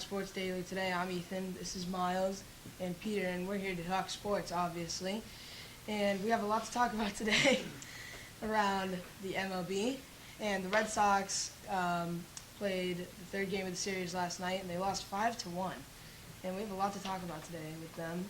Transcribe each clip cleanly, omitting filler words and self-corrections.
Sports Daily. Today I'm Ethan, this is Miles, and Peter, and we're here to talk sports, obviously. And we have a lot to talk about today around the MLB. And the Red Sox played the third game of the series last night, and they lost 5-1. And we have a lot to talk about today with them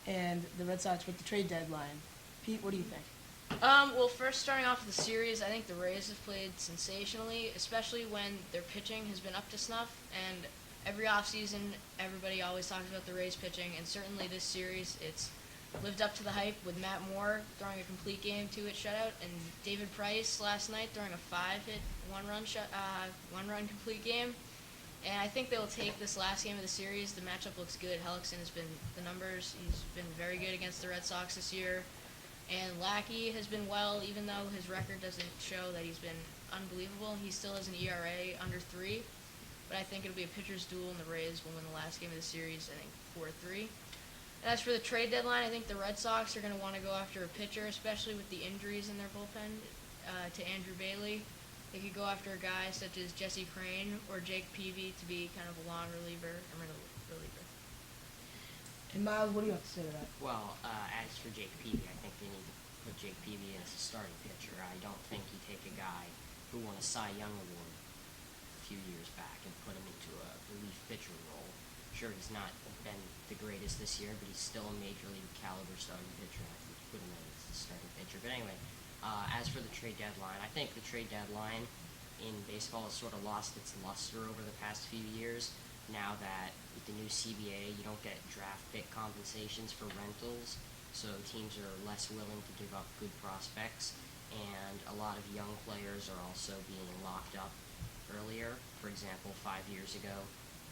and the Red Sox with the trade deadline. Pete, what do you think? Well, first starting off with the series, I think the Rays have played sensationally, especially when their pitching has been up to snuff. And every offseason, everybody always talks about the Rays pitching, and certainly this series, it's lived up to the hype with Matt Moore throwing a complete game, 2-hit shutout, and David Price last night throwing a 5-hit, one-run complete game. And I think they'll take this last game of the series. The matchup looks good. Hellickson has been the numbers. He's been very good against the Red Sox this year. And Lackey has been well, even though his record doesn't show that he's been unbelievable. He still has an ERA under 3. But I think it'll be a pitcher's duel, and the Rays will win the last game of the series, I think 4-3. And as for the trade deadline, I think the Red Sox are going to want to go after a pitcher, especially with the injuries in their bullpen to Andrew Bailey. They could go after a guy such as Jesse Crane or Jake Peavy to be kind of a long reliever. And Miles, what do you have to say to that? Well, as for Jake Peavy, I think they need to put Jake Peavy in as a starting pitcher. I don't think you take a guy who won a Cy Young Award a few years back and put him into a relief pitcher role. Sure, he's not been the greatest this year, but he's still a major league caliber starting pitcher. I think you put him in as a starting pitcher. But anyway, as for the trade deadline, I think the trade deadline in baseball has sort of lost its luster over the past few years. Now that with the new CBA, you don't get draft pick compensations for rentals, so teams are less willing to give up good prospects, and a lot of young players are also being locked up earlier. For example, 5 years ago,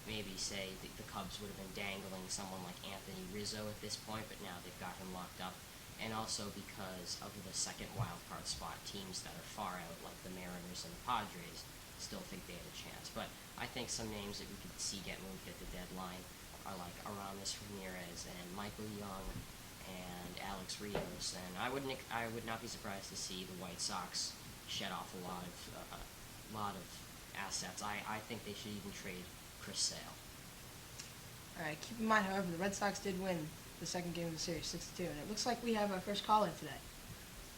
maybe say the Cubs would have been dangling someone like Anthony Rizzo at this point, but now they've got him locked up. And also because of the second wild card spot, teams that are far out, like the Mariners and the Padres, still think they have a chance. But I think some names that we could see get moved at the deadline are like Aramis Ramirez and Michael Young and Alex Rios. And I would not be surprised to see the White Sox shed off a lot of assets. I think they should even trade Chris Sale. All right, keep in mind, however, the Red Sox did win the second game of the series, 6-2, and it looks like we have our first caller today.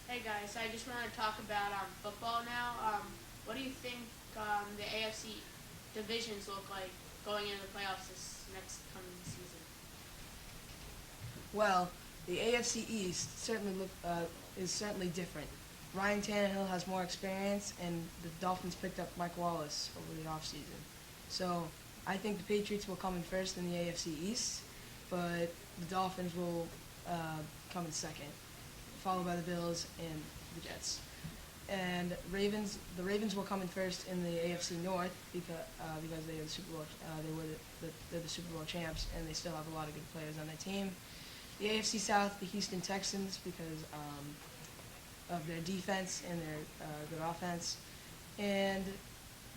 Hey guys, I just wanted to talk about football now. What do you think the AFC divisions look like going into the playoffs this next coming season? Well, the AFC East is certainly different. Ryan Tannehill has more experience, and the Dolphins picked up Mike Wallace over the offseason. So I think the Patriots will come in first in the AFC East, but the Dolphins will come in second, followed by the Bills and the Jets. And the Ravens will come in first in the AFC North because they are the Super Bowl. They're the Super Bowl champs, and they still have a lot of good players on their team. The AFC South, the Houston Texans, because of their defense and their good offense, and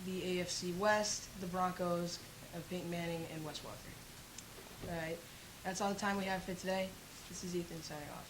the AFC West, the Broncos of Peyton Manning and Wes Welker. All right, that's all the time we have for today. This is Ethan signing off.